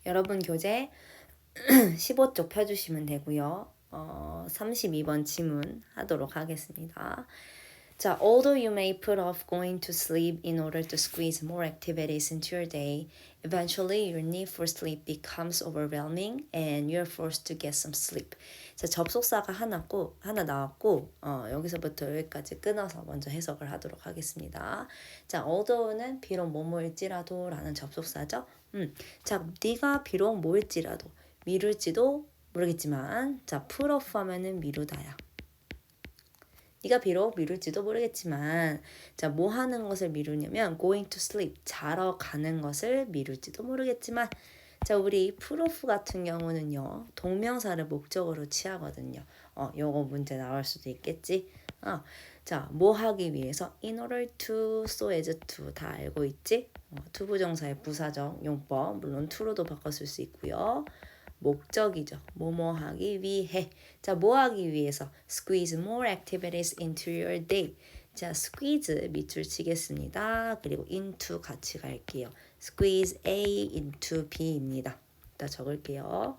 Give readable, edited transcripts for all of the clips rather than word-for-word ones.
여러분 교재 15쪽 펴주시면 되고요. 32번 지문 하도록 하겠습니다. 자, although you may put off going to sleep in order to squeeze more activities into your day, eventually your need for sleep becomes overwhelming and you're forced to get some sleep. 자, 접속사가 하나 나왔고 여기서부터 여기까지 끊어서 먼저 해석을 하도록 하겠습니다. 자, although는 비록 뭐뭐일지라도 라는 접속사죠. 자, 네가 비록 뭐일지라도 미룰지도 모르겠지만 자, put off 하면은 미루다야. 네가 비록 미룰지도 모르겠지만 자, 뭐 하는 것을 미루냐면 going to sleep, 자러 가는 것을 미룰지도 모르겠지만 자, 우리 put off 같은 경우는요. 동명사를 목적으로 취하거든요. 요거 문제 나올 수도 있겠지. 자, 뭐 하기 위해서 in order to, so as to 다 알고 있지? 투부정사의 부사적 용법 물론 to로도 바꿨을 수 있고요. 목적이죠. 뭐뭐 하기 위해. 자, 뭐 하기 위해서? Squeeze more activities into your day. 자, squeeze 밑줄 치겠습니다. 그리고 into 같이 갈게요. Squeeze A into B입니다. 다 적을게요.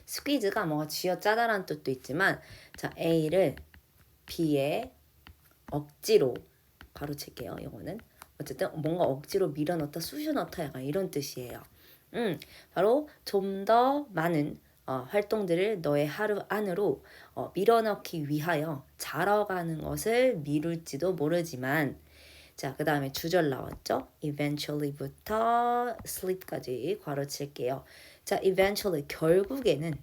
squeeze가 뭐가 쥐어짜다라는 뜻도 있지만 자, A를 B에 억지로 가로칠게요. 이거는 어쨌든 뭔가 억지로 밀어넣다, 쑤셔넣다 약간 이런 뜻이에요. 바로 좀 더 많은 활동들을 너의 하루 안으로 밀어넣기 위하여 자러 가는 것을 미룰지도 모르지만 자, 그 다음에 주절 나왔죠? eventually부터 sleep까지 괄호칠게요. 자, eventually 결국에는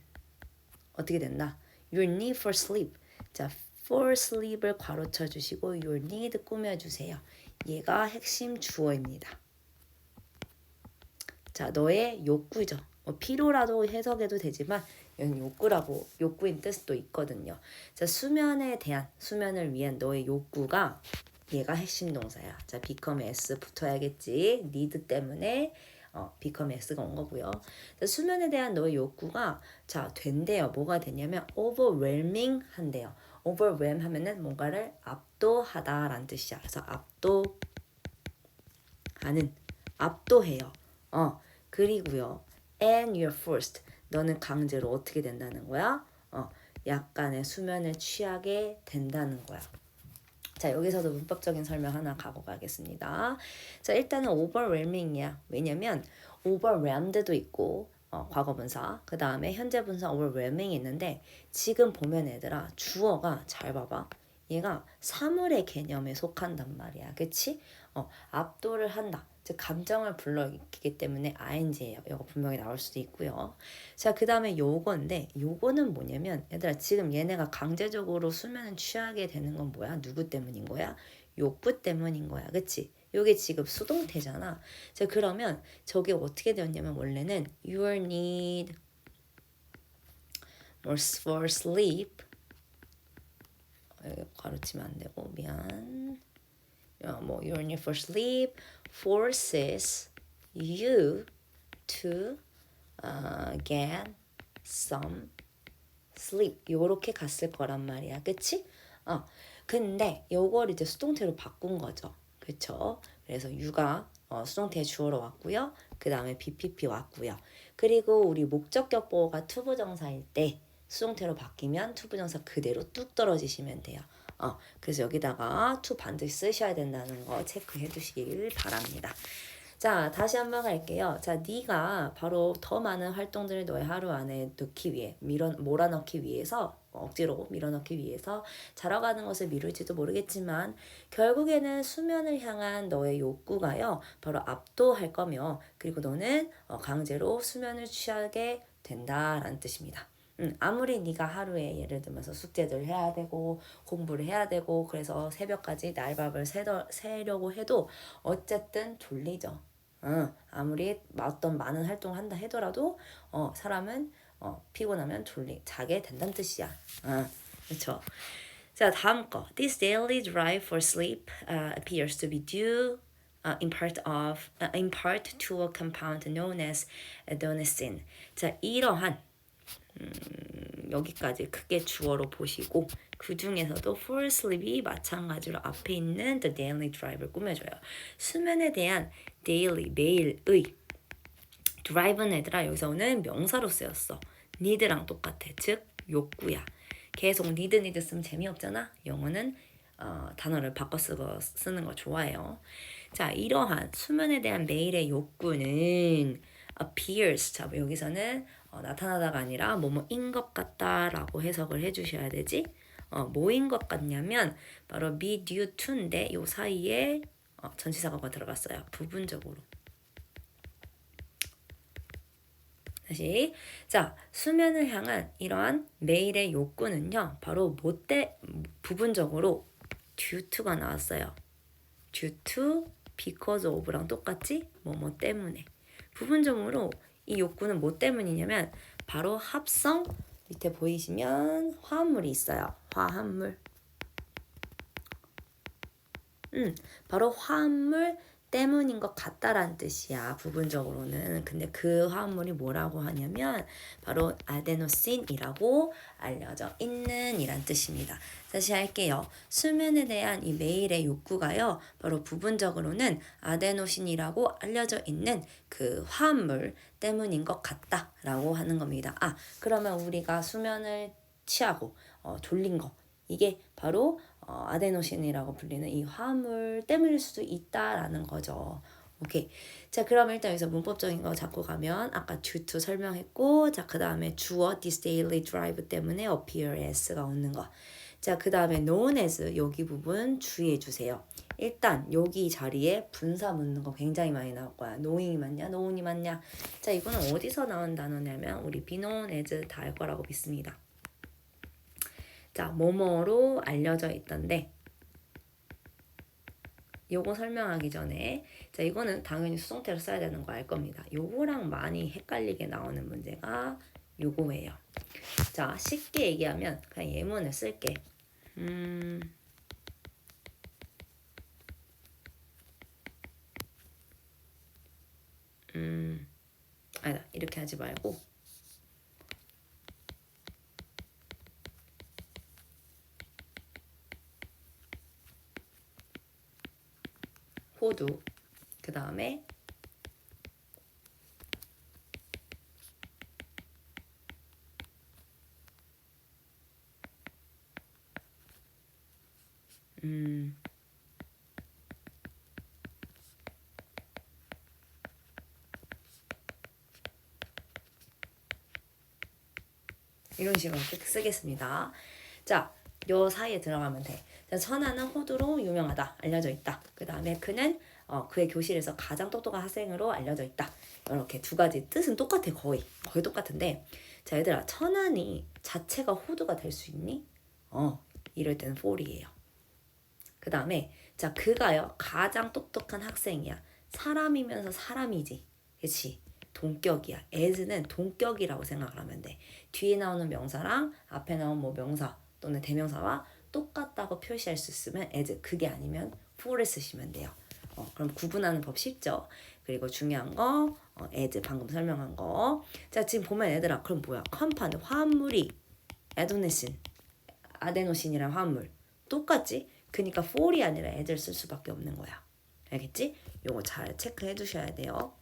어떻게 된다? Your need for sleep. 자, for sleep을 괄호쳐 주시고 your need 꾸며주세요. 얘가 핵심 주어입니다. 자, 너의 욕구죠. 필요라도 해석해도 되지만 이건 욕구인 뜻도 있거든요. 자, 수면을 위한 너의 욕구가 얘가 핵심 동사야. 자, become s 붙어야겠지. need 때문에 become s가 온 거고요. 자, 수면에 대한 너의 욕구가 자, 된대요. 뭐가 되냐면 overwhelming 한대요. overwhelm 하면은 뭔가를 압도하다라는 뜻이야. 그래서 압도해요. 그리고요. And you're forced. 너는 강제로 어떻게 된다는 거야? 약간의 수면을 취하게 된다는 거야. 자, 여기서도 문법적인 설명 하나 가고 가겠습니다. 자, 일단은 overwhelming이야. 왜냐면 overwhelmed도 있고 과거분사, 그 다음에 현재분사 overwhelming이 있는데 지금 보면 얘들아 주어가 잘 봐봐. 얘가 사물의 개념에 속한단 말이야. 그치? 압도를 한다. 즉 감정을 불러일으키기 때문에 ing예요. 이거 분명히 나올 수도 있고요. 자, 그 다음에 요거는 뭐냐면 얘들아 지금 얘네가 강제적으로 수면을 취하게 되는 건 뭐야? 누구 때문인 거야? 욕구 때문인 거야. 그치? 요게 지금 수동태잖아. 자, 그러면 저게 어떻게 되었냐면 원래는 your need for sleep 가로치면 안 되고 미안. your need for sleep forces you to get some sleep. 요렇게 갔을 거란 말이야. 그치? 근데 요걸 이제 수동태로 바꾼 거죠. 그쵸? 그래서 you가 수동태 주어로 왔고요. 그 다음에 BPP 왔고요. 그리고 우리 목적격보가 투부정사일 때 수동태로 바뀌면 투부정사 그대로 뚝 떨어지시면 돼요. 그래서 여기다가 to 반드시 쓰셔야 된다는 거 체크해 두시길 바랍니다. 자, 다시 한번 갈게요. 자, 네가 바로 더 많은 활동들을 너의 하루 안에 넣기 위해 몰아넣기 위해서 억지로 밀어넣기 위해서 자러 가는 것을 미룰지도 모르겠지만 결국에는 수면을 향한 너의 욕구가요 바로 압도할 거며 그리고 너는 강제로 수면을 취하게 된다라는 뜻입니다. 아무리 네가 하루에 예를 들면서 숙제들 해야 되고 공부를 해야 되고 그래서 새벽까지 날밥을 새려고 해도 어쨌든 졸리죠. 아무리 어떤 많은 활동을 한다 하더라도 사람은 피곤하면 자게 된다는 뜻이야. 그렇죠. 자, 다음 거. This daily drive for sleep appears to be due in part to a compound known as adenosine. 자, 이러한 여기까지 크게 주어로 보시고 그 중에서도 fall asleep이 마찬가지로 앞에 있는 the daily drive를 꾸며줘요. 수면에 대한 daily, 매일의 drive는 얘들아 여기서는 명사로 쓰였어. need랑 똑같아. 즉 욕구야. 계속 need 쓰면 재미없잖아. 영어는 단어를 바꿔 쓰는 거 좋아해요. 자, 이러한 수면에 대한 매일의 욕구는 appears. 자, 여기서는 나타나다가 아니라 뭐뭐인 것 같다라고 해석을 해주셔야 되지. 뭐인 것 같냐면 바로 be due to인데 요 사이에 전치사가 들어갔어요. 부분적으로. 다시. 자, 수면을 향한 이러한 매일의 욕구는요. 바로 부분적으로 due to가 나왔어요. due to, because of랑 똑같지? 뭐뭐 때문에. 부분적으로 이 욕구는 뭐 때문이냐면 바로 합성, 밑에 보이시면 화합물이 있어요. 화합물. 바로 화합물 때문인 것 같다라는 뜻이야. 부분적으로는. 근데 그 화합물이 뭐라고 하냐면 바로 아데노신이라고 알려져 있는 이란 뜻입니다. 다시 할게요. 수면에 대한 이 매일의 욕구가요. 바로 부분적으로는 아데노신이라고 알려져 있는 그 화합물 때문인 것 같다라고 하는 겁니다. 그러면 우리가 수면을 취하고 졸린 거 이게 바로 아데노신이라고 불리는 이 화합물 때문일 수도 있다라는 거죠. 오케이. 자, 그럼 일단 여기서 문법적인 거 잡고 가면 아까 due to 설명했고, 자, 그 다음에 주어 this daily drive 때문에 appear as가 오는 거. 자, 그 다음에 known as 여기 부분 주의해 주세요. 일단 여기 자리에 분사 묻는 거 굉장히 많이 나올 거야. knowing이 맞냐, known이 맞냐. 자, 이거는 어디서 나온 단어냐면 우리 be known as 다 알 거라고 믿습니다. 자, 뭐뭐로 알려져 있던데 요거 설명하기 전에 자, 이거는 당연히 수동태로 써야 되는 거 알 겁니다. 요거랑 많이 헷갈리게 나오는 문제가 요거예요. 자, 쉽게 얘기하면 그냥 예문을 쓸게. 아니다. 이렇게 하지 말고 호두 그 다음에 이런 식으로 쓰겠습니다. 자, 요 사이에 들어가면 돼. 자, 천하는 호두로 유명하다. 알려져 있다. 그 다음에 그는 그의 교실에서 가장 똑똑한 학생으로 알려져 있다. 이렇게 두 가지 뜻은 똑같아. 거의 똑같은데 자, 얘들아, 천안이 자체가 호두가 될 수 있니? 이럴 때는 fall이에요. 그 다음에 자, 그가요 가장 똑똑한 학생이야. 사람이면서 사람이지. 그치? 동격이야. as는 동격이라고 생각을 하면 돼. 뒤에 나오는 명사랑 앞에 나온 뭐 명사 또는 대명사와 똑같다고 표시할 수 있으면 as, 그게 아니면 for을 쓰시면 돼요. 그럼 구분하는 법 쉽죠? 그리고 중요한 거 as 방금 설명한 거. 자, 지금 보면 얘들아, 그럼 뭐야? 컴파운드 화합물이 아데노신이랑 화합물 똑같지? 그러니까 for이 아니라 as를 쓸 수밖에 없는 거야. 알겠지? 요거 잘 체크해 두셔야 돼요.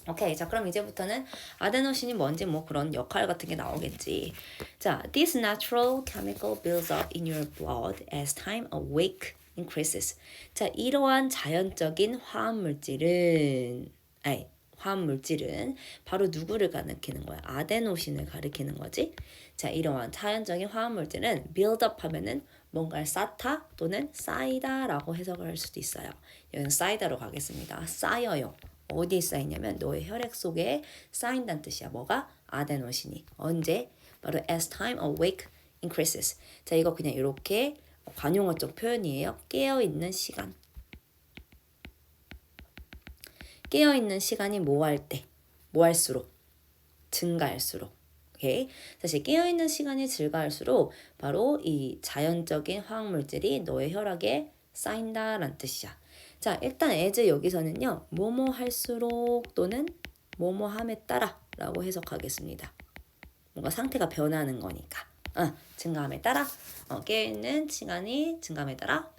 오케이. 자, 그럼 이제부터는 아데노신이 뭔지 뭐 그런 역할 같은 게 나오겠지. 자, this natural chemical builds up in your blood as time awake increases. 자, 이러한 자연적인 화합물질은 바로 누구를 가리키는 거야? 아데노신을 가리키는 거지. 자, 이러한 자연적인 화합물질은 build up 하면은 뭔가를 쌓다 또는 쌓이다라고 해석을 할 수도 있어요. 여기는 쌓이다로 가겠습니다. 쌓여요. 어디에 쌓이냐면 너의 혈액 속에 쌓인다는 뜻이야. 뭐가? 아데노신이. 언제? 바로 as time awake increases. 자, 이거 그냥 이렇게 관용어적 표현이에요. 깨어있는 시간. 깨어있는 시간이 뭐 할 때? 뭐 할수록? 증가할수록. 오케이? 사실 깨어있는 시간이 증가할수록 바로 이 자연적인 화학물질이 너의 혈액에 쌓인다라는 뜻이야. 자, 일단 as 여기서는요. 뭐뭐 할수록 또는 뭐뭐 함에 따라 라고 해석하겠습니다. 뭔가 상태가 변하는 거니까. 증가함에 따라 깨어있는 시간이 증가함에 따라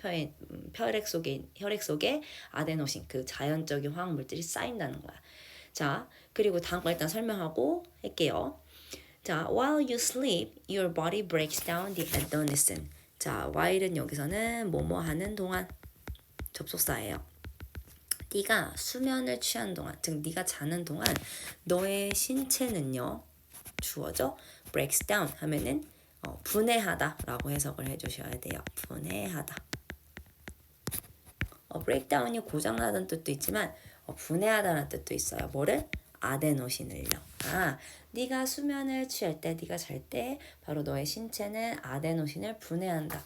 혈액 속에 아데노신 그 자연적인 화학 물질이 쌓인다는 거야. 자, 그리고 다음 거 일단 설명하고 할게요. 자, while you sleep, your body breaks down the adenosine. 자, while은 여기서는 뭐뭐 하는 동안 접속사예요. 네가 수면을 취한 동안, 즉 네가 자는 동안 너의 신체는요, 주어져 breaks down 하면은 분해하다라고 해석을 해주셔야 돼요. 분해하다. breakdown이 고장나다는 뜻도 있지만 분해하다는 뜻도 있어요. 뭐를? 아데노신을요. 네가 수면을 취할 때, 네가 잘 때 바로 너의 신체는 아데노신을 분해한다.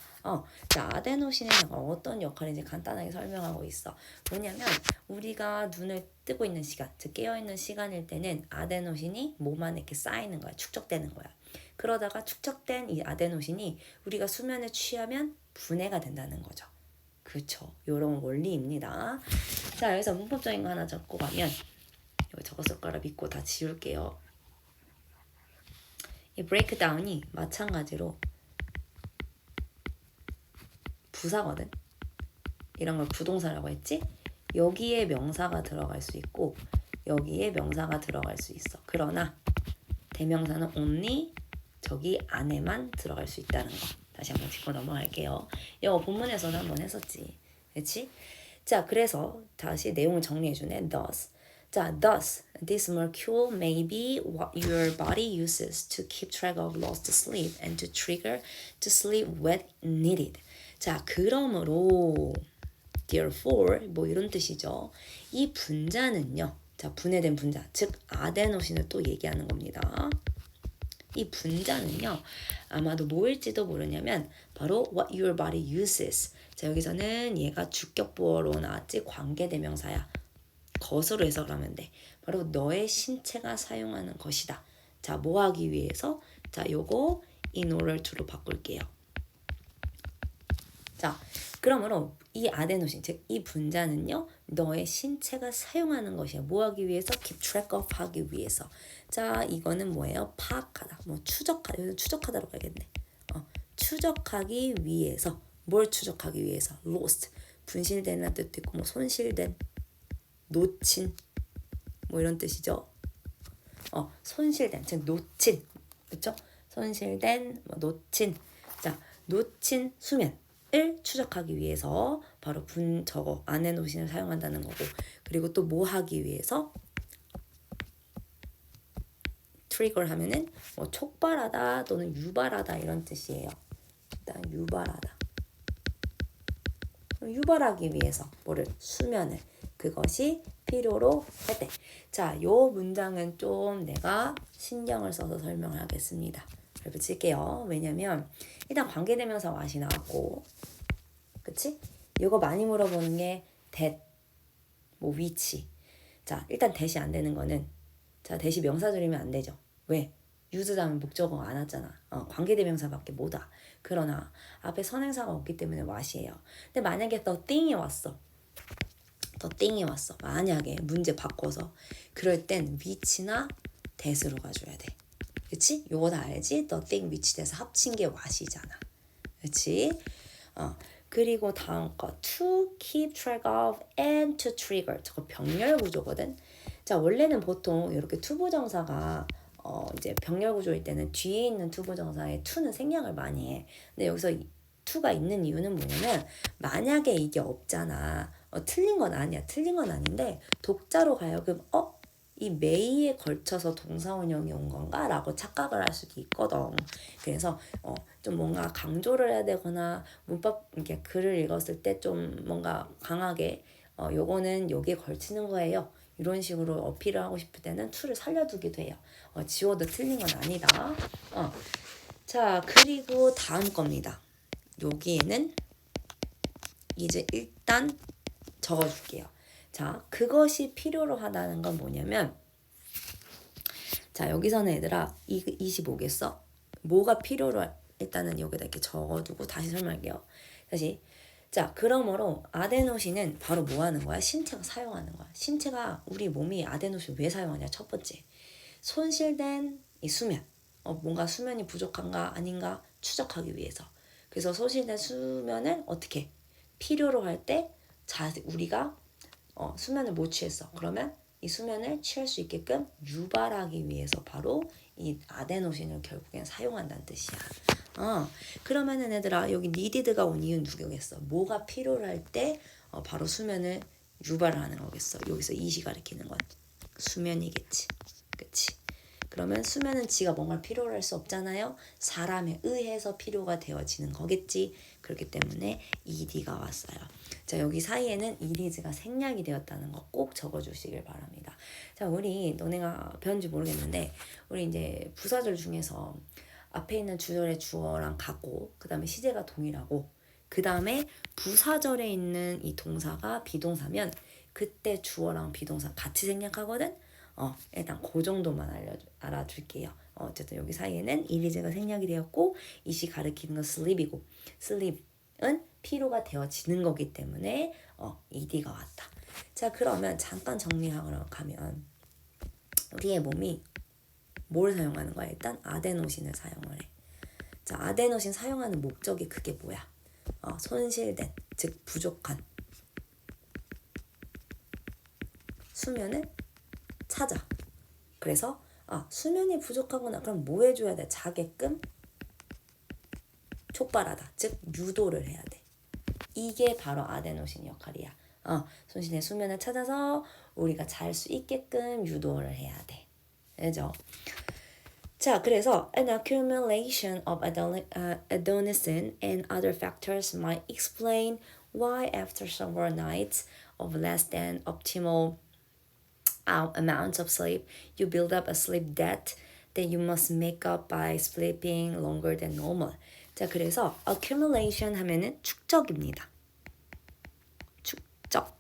자, 아데노신이 어떤 역할인지 간단하게 설명하고 있어. 뭐냐면 우리가 눈을 뜨고 있는 시간, 즉 깨어있는 시간일 때는 아데노신이 몸 안에 이렇게 쌓이는 거야. 축적되는 거야. 그러다가 축적된 이 아데노신이 우리가 수면에 취하면 분해가 된다는 거죠. 그렇죠. 요런 원리입니다. 자, 여기서 문법적인 거 하나 적고 가면 여기 적었을 거라 믿고 다 지울게요. 이 브레이크다운이 마찬가지로 부사거든. 이런 걸 부동사라고 했지? 여기에 명사가 들어갈 수 있고 여기에 명사가 들어갈 수 있어. 그러나 대명사는 only 저기 안에만 들어갈 수 있다는 거. 다시 한번 짚고 넘어갈게요. 이거 본문에서도 한번 했었지. 그렇지? 자, 그래서 다시 내용을 정리해주네. Thus. 자, thus, this molecule may be what your body uses to keep track of lost sleep and to trigger to sleep when needed. 자, 그러므로 therefore 뭐 이런 뜻이죠. 이 분자는요. 자, 분해된 분자, 즉 아데노신을 또 얘기하는 겁니다. 이 분자는요. 아마도 뭐일지도 모르냐면 바로 what your body uses. 자, 여기서는 얘가 주격보어로 나왔지 관계대명사야. 것으로 해석을 하면 돼. 바로 너의 신체가 사용하는 것이다. 자, 뭐 하기 위해서? 자, 요거 in order to로 바꿀게요. 자, 그러므로 이 아데노신, 즉 이 분자는요, 너의 신체가 사용하는 것이야. 뭐 하기 위해서? keep track of 하기 위해서. 자, 이거는 뭐예요? 파악하다, 뭐 추적하다, 여기서 추적하다로 가야겠네. 추적하기 위해서. 뭘 추적하기 위해서? lost, 분실되는 뜻도 있고, 뭐 손실된, 놓친, 뭐 이런 뜻이죠. 손실된, 즉 놓친, 그렇죠? 손실된, 뭐 놓친. 자, 놓친 수면. 을 추적하기 위해서 바로 저거 아데노신을 사용한다는 거고, 그리고 또 뭐 하기 위해서? 트리거를 하면은 뭐 촉발하다 또는 유발하다 이런 뜻이에요. 일단 유발하다. 유발하기 위해서 뭐를? 수면을. 그것이 필요로 할 때. 자, 요 문장은 좀 내가 신경을 써서 설명을 하겠습니다. 잘 붙일게요. 왜냐면 일단 관계대명사 what이 나왔고, 그치? 이거 많이 물어보는 게 that, 뭐 위치. 자, 일단 that이 안 되는 거는, 자, that이 명사절이면 안 되죠. 왜? use 다음에 목적어가 안 왔잖아. 관계대명사밖에 못 와. 그러나 앞에 선행사가 없기 때문에 what이에요. 근데 만약에 the thing이 왔어. the thing이 왔어. 만약에 문제 바꿔서. 그럴 땐 which나 that으로 가줘야 돼. 그치? 요거 다 알지? the thing, which 돼서 합친 게 what이잖아. 그치? 그리고 다음 거 to keep track of and to trigger. 저거 병렬 구조거든. 자, 원래는 보통 이렇게 투부정사가 이제 병렬 구조일 때는 뒤에 있는 투부정사에 to는 생략을 많이 해. 근데 여기서 to가 있는 이유는 뭐냐면 만약에 이게 없잖아. 틀린 건 아니야. 틀린 건 아닌데 독자로 가여금 이 may에 걸쳐서 동사원형이 온 건가? 라고 착각을 할 수도 있거든. 그래서 좀 뭔가 강조를 해야 되거나 문법 이렇게 글을 읽었을 때 좀 뭔가 강하게 요거는 여기에 걸치는 거예요. 이런 식으로 어필을 하고 싶을 때는 to를 살려두기도 해요. 지워도 틀린 건 아니다. 자, 그리고 다음 겁니다. 여기에는 이제 일단 적어줄게요. 자, 그것이 필요로 하다는 건 뭐냐면, 자, 여기서는 얘들아 25겠어? 뭐가 필요로 일단은 여기다 이렇게 적어두고 다시 설명할게요. 다시. 자, 그러므로 아데노신은 바로 뭐 하는 거야? 신체가 사용하는 거야. 신체가 우리 몸이 아데노신 왜 사용하냐? 첫 번째, 손실된 이 수면, 뭔가 수면이 부족한가 아닌가 추적하기 위해서. 그래서 소실된 수면을 어떻게 필요로 할 때 우리가 수면을 못 취했어. 그러면 이 수면을 취할 수 있게끔 유발하기 위해서 바로 이 아데노신을 결국엔 사용한다는 뜻이야. 그러면은 얘들아 여기 needed가 온 이유는 누구겠어? 뭐가 필요할 때 바로 수면을 유발을 하는 거겠어. 여기서 이시 가리키는 건 수면이겠지. 그치? 그러면 수면은 지가 뭔가 필요로 할 수 없잖아요. 사람에 의해서 필요가 되어지는 거겠지. 그렇기 때문에 ed가 왔어요. 자, 여기 사이에는 ed가 생략이 되었다는 거 꼭 적어주시길 바랍니다. 자, 우리 너네가 배운지 모르겠는데 우리 이제 부사절 중에서 앞에 있는 주절의 주어랑 같고 그 다음에 시제가 동일하고 그 다음에 부사절에 있는 이 동사가 비동사면 그때 주어랑 비동사 같이 생략하거든. 일단 그 정도만 알아둘게요. 어쨌든 여기 사이에는 이리제가 생략이 되었고 이시 가리키는 건 sleep이고 sleep은 필요가 되어지는 거기 때문에 ed가 왔다. 자, 그러면 잠깐 정리하러 가면 우리의 몸이 뭘 사용하는 거야? 일단 아데노신을 사용을 해. 자, 아데노신 사용하는 목적이 그게 뭐야? 손실된, 즉 부족한 수면을 찾아. 그래서 수면이 부족하구나. 그럼 뭐 해줘야 돼? 자게끔 촉발하다. 즉 유도를 해야 돼. 이게 바로 아데노신 역할이야. 손실된 수면을 찾아서 우리가 잘 수 있게끔 유도를 해야 돼. 그죠? 자, 그래서 an accumulation of adenosine and other factors might explain why after several nights of less than optimal amounts of sleep, you build up a sleep debt that you must make up by sleeping longer than normal. 자, 그래서 accumulation 하면은 축적입니다. 축적.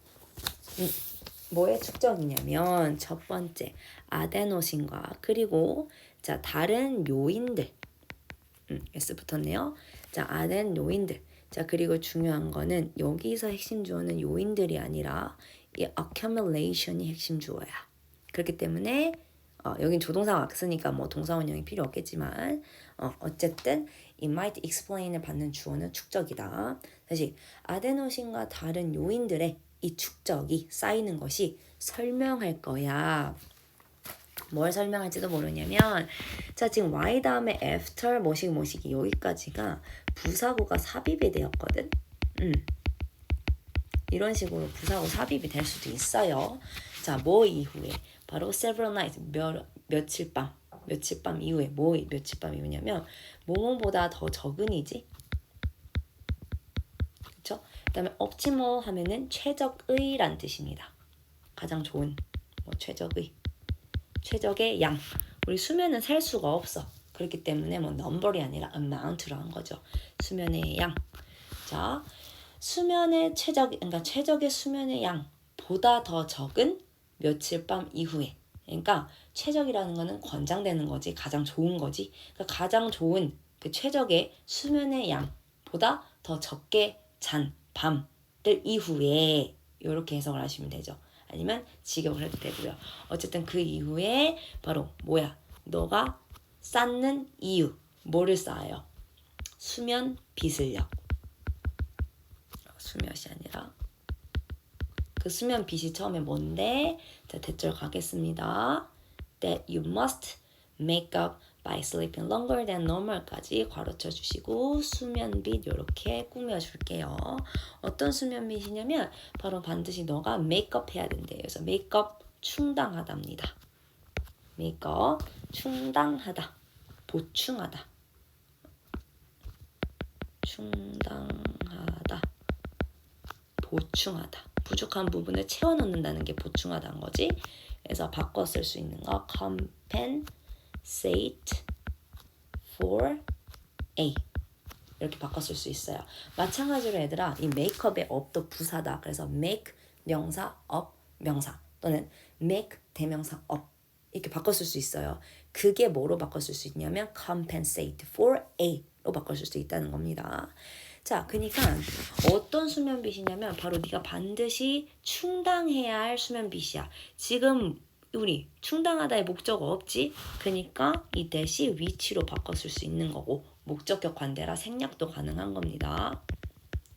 뭐의 축적이냐면 첫 번째 아데노신과 그리고 자 다른 요인들 S 붙었네요. 자 아덴 요인들. 자 그리고 중요한 거는 여기서 핵심 주어는 요인들이 아니라 이 accumulation이 핵심 주어야. 그렇기 때문에 여긴 조동사가 왔으니까 뭐 동사 원형이 필요 없겠지만 어쨌든 it might explain을 받는 주어는 축적이다. 다시 아데노신과 다른 요인들의 이 축적이 쌓이는 것이 설명할 거야. 뭘 설명할지도 모르냐면 자 지금 y 다음에 after 뭐시기 여기까지가 부사구가 삽입이 되었거든. 이런 식으로 부사구 삽입이 될 수도 있어요. 자, 뭐 이후에 바로 several nights 며칠 밤 이후에 뭐 며칠 밤 이후냐면 뭐뭐보다 더 적은이지. 그렇죠? 그다음에 optimal 하면은 최적의란 뜻입니다. 가장 좋은 최적의 양. 우리 수면은 셀 수가 없어. 그렇기 때문에 뭐 number이 아니라 amount로 한 거죠. 수면의 양. 자, 수면의 최적의 수면의 양보다 더 적은 며칠 밤 이후에. 그러니까 최적이라는 거는 권장되는 거지, 가장 좋은 거지. 그러니까 가장 좋은 그 최적의 수면의 양보다 더 적게 잔 밤들 이후에 이렇게 해석을 하시면 되죠. 아니면 직역을 해도 되고요. 어쨌든 그 이후에 바로 뭐야? 너가 쌓는 이유. 뭐를 쌓아요? 수면 빚을요. 수면이 아니라 그 수면 빚이 처음에 뭔데? 자, 대절 가겠습니다. That you must make up by sleeping longer than normal까지 괄호쳐 주시고 수면 빚 이렇게 꾸며줄게요. 어떤 수면 빚이냐면 바로 반드시 너가 메이크업 해야 된대요. 그래서 메이크업 충당하답니다. 메이크업 충당하다. 보충하다. 충당하다. 보충하다. 부족한 부분을 채워 넣는다는 게 보충하다는 거지. 그래서 바꿔 쓸 수 있는 거 compensate for A 이렇게 바꿔 쓸 수 있어요. 마찬가지로 얘들아 이 makeup의 up도 부사다. 그래서 make 명사 up 명사 또는 make 대명사 up 이렇게 바꿔 쓸 수 있어요. 그게 뭐로 바꿔 쓸 수 있냐면 compensate for A로 바꿔 쓸 수 있다는 겁니다. 자, 그러니까 어떤 수면 빚이냐면 바로 네가 반드시 충당해야 할 수면 빚이야. 지금 우리 충당하다의 목적 없지? 그러니까 이 대시 위치로 바꿨을 수 있는 거고 목적격 관대라 생략도 가능한 겁니다.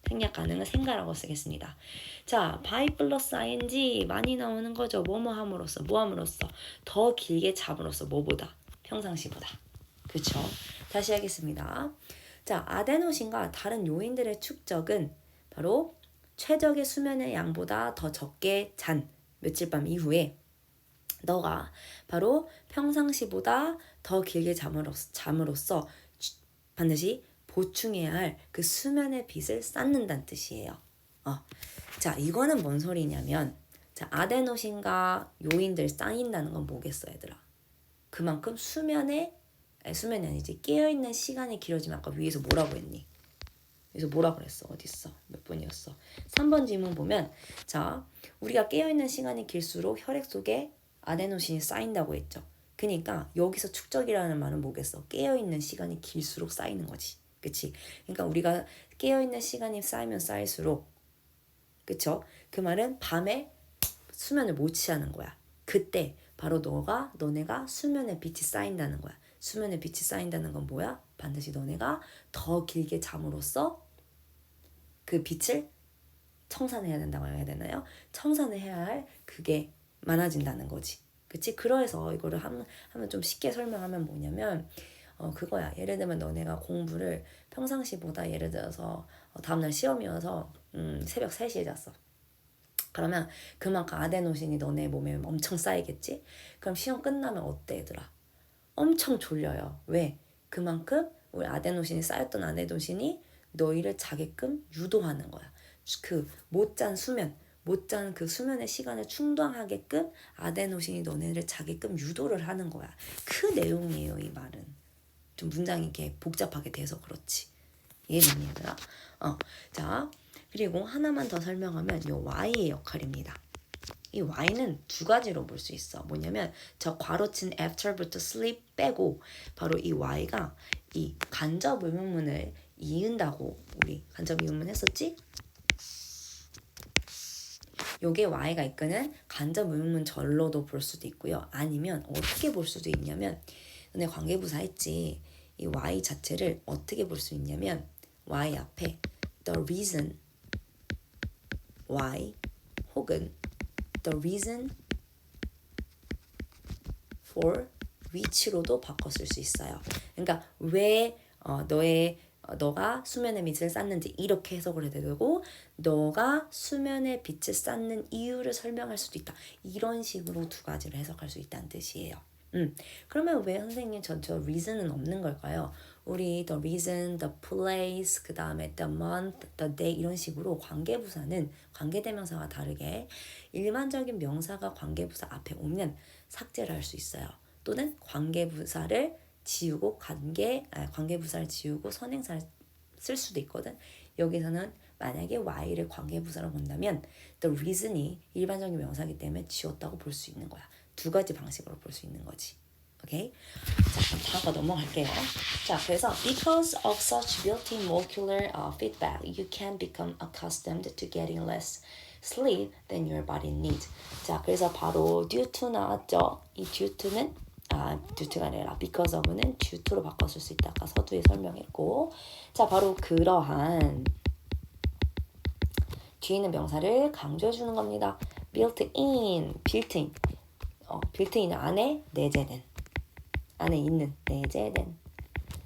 생략 가능은 생가라고 쓰겠습니다. 자, by 플러스 ing 많이 나오는 거죠. 뭐뭐 함으로써, 뭐 함으로써, 더 길게 잡으로써, 뭐보다, 평상시보다. 그쵸? 다시 하겠습니다. 자, 아데노신과 다른 요인들의 축적은 바로 최적의 수면의 양보다 더 적게 잔 며칠 밤 이후에 너가 바로 평상시보다 더 길게 잠으로써 반드시 보충해야 할 그 수면의 빚을 쌓는다는 뜻이에요. 자, 이거는 뭔 소리냐면 자, 아데노신과 요인들 쌓인다는 건 뭐겠어, 얘들아? 그만큼 수면이 아니지. 깨어있는 시간이 길어지면 아까 위에서 뭐라고 했니? 여기서 뭐라 그랬어? 어딨어? 몇 번이었어? 3번 질문 보면 자, 우리가 깨어있는 시간이 길수록 혈액 속에 아데노신이 쌓인다고 했죠. 그러니까 여기서 축적이라는 말은 뭐겠어? 깨어있는 시간이 길수록 쌓이는 거지. 그치? 그러니까 우리가 깨어있는 시간이 쌓이면 쌓일수록 그쵸? 그 말은 밤에 수면을 못 취하는 거야. 그때 바로 너네가 수면의 빛이 쌓인다는 거야. 수면의 빛이 쌓인다는 건 뭐야? 반드시 너네가 더 길게 잠으로써 그 빛을 청산해야 된다고 해야 되나요? 청산을 해야 할 그게 많아진다는 거지. 그치? 그래서 이거를 하면 좀 쉽게 설명하면 뭐냐면 그거야. 예를 들면 너네가 공부를 평상시보다 예를 들어서 다음날 시험이어서 새벽 3시에 잤어. 그러면 그만큼 아데노신이 너네 몸에 엄청 쌓이겠지? 그럼 시험 끝나면 어때 얘들아? 엄청 졸려요. 왜? 그만큼 우리 아데노신이 쌓였던 아데노신이 너희를 자게끔 유도하는 거야. 그 못 잔 수면, 못 잔 그 수면의 시간을 충당하게끔 아데노신이 너네를 자게끔 유도를 하는 거야. 그 내용이에요, 이 말은. 좀 문장이 이렇게 복잡하게 돼서 그렇지. 이해됐니, 얘들아? 자, 그리고 하나만 더 설명하면 이 Y의 역할입니다. 이 Y는 두 가지로 볼 수 있어. 뭐냐면 저 괄호친 after부터 sleep 빼고 바로 이 Y가 이 간접 의문문을 이은다고 우리 간접 의문문 했었지? 요게 Y가 이끄는 간접 의문문 절로도 볼 수도 있고요. 아니면 어떻게 볼 수도 있냐면 너네 관계부사 했지. 이 Y 자체를 어떻게 볼 수 있냐면 Y 앞에 the reason why 혹은 the reason for which로도 바꿨을 수 있어요. 그러니까 왜 너가 수면의 빛을 쌓는지 이렇게 해석을 해도 되고 너가 수면의 빛을 쌓는 이유를 설명할 수도 있다. 이런 식으로 두 가지로 해석할 수 있다는 뜻이에요. 그러면 왜 선생님 저 reason은 없는 걸까요? 우리 the reason, the place, 그 다음에 the month, the day 이런 식으로 관계부사는 관계대명사와 다르게 일반적인 명사가 관계부사 앞에 오면 삭제를 할 수 있어요. 또는 관계부사를 지우고 관계부사를 지우고 선행사를 쓸 수도 있거든. 여기서는 만약에 Y를 관계부사로 본다면 the reason이 일반적인 명사이기 때문에 지웠다고 볼 수 있는 거야. 두 가지 방식으로 볼 수 있는 거지. 오케이? 자, 그럼 다음 거 넘어갈게요. 자, 그래서 because of such built-in molecular feedback, you can become accustomed to getting less sleep than your body needs. 자, 그래서 바로 due to 나왔죠? 이 due to는 due to가 아니라 because of는 due to로 바꿨을 수 있다. 아까 서두에 설명했고, 자, 바로 그러한 뒤에 있는 명사를 강조해 주는 겁니다. built-in, built-in. built-in 안에 내재된, 안에 있는 내재된.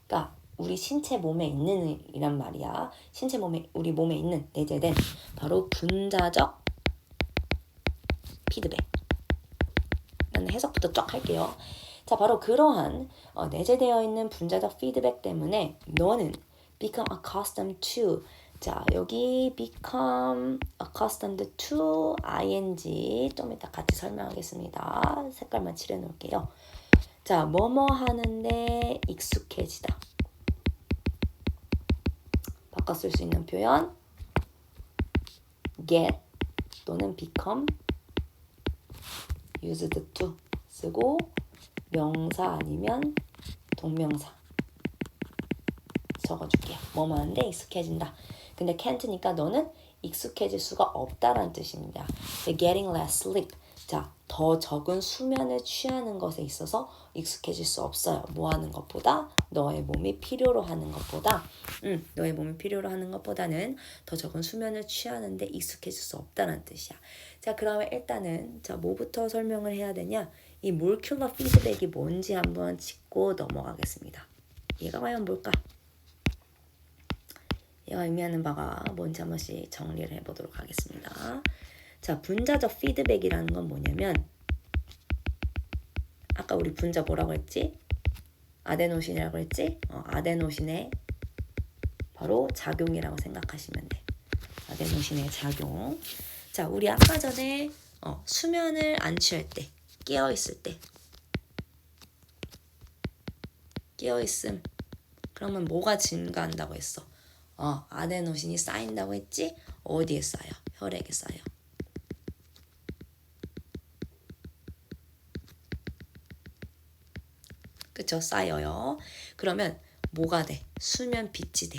그러니까 우리 신체 몸에 있는 이란 말이야. 신체 몸에 우리 몸에 있는 내재된 바로 분자적 피드백. 라는 해석부터 쫙 할게요. 자, 바로 그러한 내재되어 있는 분자적 피드백 때문에 너는 become accustomed to. 자, 여기 become accustomed to ing 좀 이따 같이 설명하겠습니다. 색깔만 칠해 놓을게요. 자, 뭐뭐 하는데 익숙해지다. 바꿔 쓸 수 있는 표현 get 또는 become used to 쓰고 명사 아니면 동명사 적어줄게요. 뭐뭐 하는데 익숙해진다. 근데 can't니까 너는 익숙해질 수가 없다라는 뜻입니다. getting less sleep. 자, 더 적은 수면을 취하는 것에 있어서 익숙해질 수 없어요. 뭐 하는 것보다 너의 몸이 필요로 하는 것보다 너의 몸이 필요로 하는 것보다는 더 적은 수면을 취하는데 익숙해질 수 없다는 뜻이야. 자, 그러면 일단은 자, 뭐부터 설명을 해야 되냐? 이 몰큘러 피드백이 뭔지 한번 짚고 넘어가겠습니다. 얘가 과연 뭘까? 얘가 의미하는 바가 뭔지 한 번씩 정리를 해보도록 하겠습니다. 자, 분자적 피드백이라는 건 뭐냐면 아까 우리 분자 뭐라고 했지? 아데노신이라고 했지? 아데노신의 바로 작용이라고 생각하시면 돼. 아데노신의 작용. 자, 우리 아까 전에 수면을 안 취할 때, 깨어있을 때 깨어있음. 그러면 뭐가 증가한다고 했어? 아데노신이 쌓인다고 했지? 어디에 쌓여? 혈액에 쌓여. 그쵸? 쌓여요. 그러면 뭐가 돼? 수면 빛이 돼.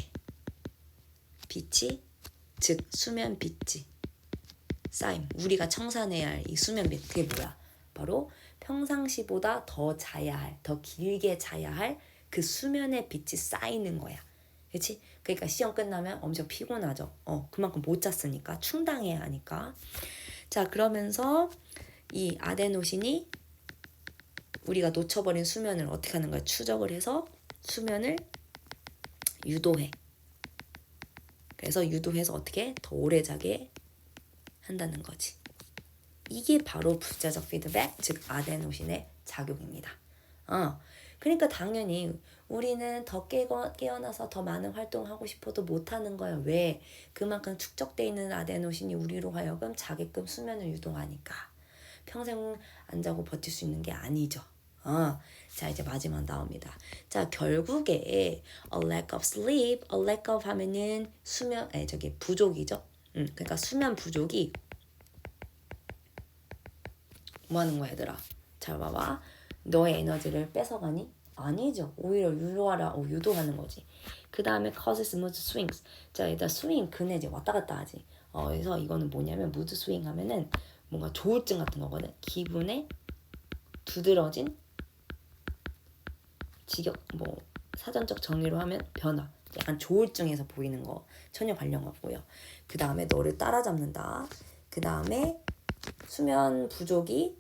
빛이, 즉 수면 빛이 쌓임. 우리가 청산해야 할 이 수면 빛. 그게 뭐야? 바로 평상시보다 더 자야 할, 더 길게 자야 할 그 수면의 빛이 쌓이는 거야. 그렇지? 그러니까 시험 끝나면 엄청 피곤하죠. 그만큼 못 잤으니까 충당해야 하니까. 자, 그러면서 이 아데노신이 우리가 놓쳐버린 수면을 어떻게 하는 거야? 추적을 해서 수면을 유도해. 그래서 유도해서 어떻게 더 오래 자게 한다는 거지. 이게 바로 부자적 피드백, 즉 아데노신의 작용입니다. 그러니까 당연히 우리는 더 깨어나서 더 많은 활동하고 싶어도 못하는 거야. 왜? 그만큼 축적돼 있는 아데노신이 우리로 하여금 자게끔 수면을 유도하니까. 평생 안 자고 버틸 수 있는 게 아니죠. 자, 이제 마지막 나옵니다. 자, 결국에 a lack of sleep, a lack of 하면은 수면, 부족이죠. 그러니까 수면 부족이 뭐 하는 거야, 얘들아? 잘 봐봐. 너의 에너지를 뺏어가니? 아니죠. 오히려 유도하는 거지. 그 다음에 causes mood swings. 자, 일단 스윙, 그네지. 왔다 갔다 하지. 그래서 이거는 뭐냐면 mood swing 하면은 뭔가 조울증 같은 거거든. 기분에 두드러진 사전적 정의로 하면 변화. 약간 조울증에서 보이는 거 전혀 관련 없고요. 그 다음에 너를 따라잡는다. 그 다음에 수면 부족이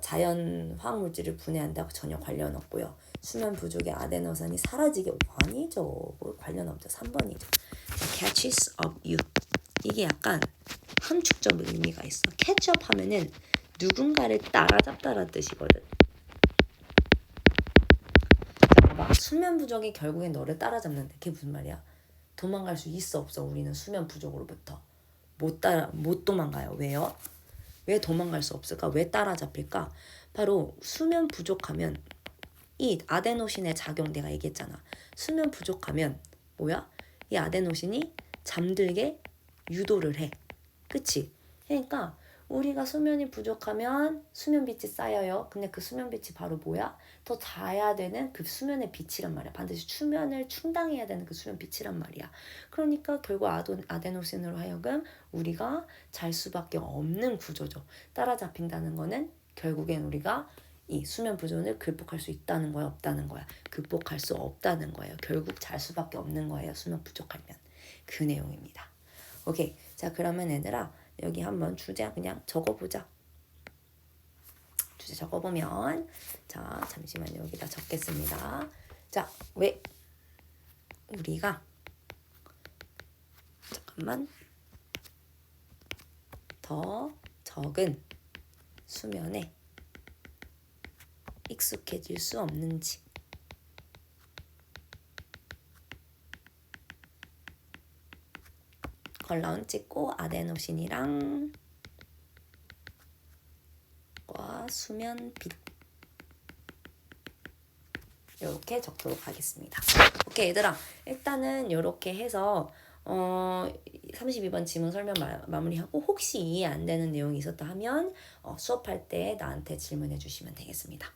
자연 화학물질을 분해한다고 전혀 관련 없고요. 수면 부족의 아데노신이 사라지게 아니죠. 뭐 관련 없죠. 3번이죠. catches up you. 이게 약간 함축적 의미가 있어. catch up 하면은 누군가를 따라잡다라는 뜻이거든. 봐봐. 수면 부족이 결국엔 너를 따라잡는데 그게 무슨 말이야? 도망갈 수 있어 없어? 우리는 수면 부족으로부터 못 도망가요. 왜요? 왜 도망갈 수 없을까? 왜 따라잡힐까? 바로 수면 부족하면 이 아데노신의 작용 내가 얘기했잖아. 수면 부족하면 뭐야? 이 아데노신이 잠들게 유도를 해. 그치? 그러니까 우리가 수면이 부족하면 수면빛이 쌓여요. 근데 그 수면빛이 바로 뭐야? 더 자야 되는 그 수면의 빛이란 말이야. 반드시 수면을 충당해야 되는 그 수면빛이란 말이야. 그러니까 결국 아데노신으로 하여금 우리가 잘 수밖에 없는 구조죠. 따라잡힌다는 거는 결국엔 우리가 이 수면 부족을 극복할 수 있다는 거야, 없다는 거야? 극복할 수 없다는 거예요. 결국 잘 수밖에 없는 거예요. 수면 부족하면. 그 내용입니다. 오케이. 자, 그러면 얘들아 여기 한번 주제 그냥 적어보자. 주제 적어보면 자, 잠시만 여기다 적겠습니다. 자, 왜 우리가 잠깐만 더 적은 수면에 익숙해질 수 없는지. 컬라운 찍고 아데노신이랑 수면 빛 이렇게 적도록 하겠습니다. 오케이 얘들아, 일단은 이렇게 해서 32번 지문 설명 마무리하고 혹시 이해 안 되는 내용이 있었다 하면 수업할 때 나한테 질문해 주시면 되겠습니다.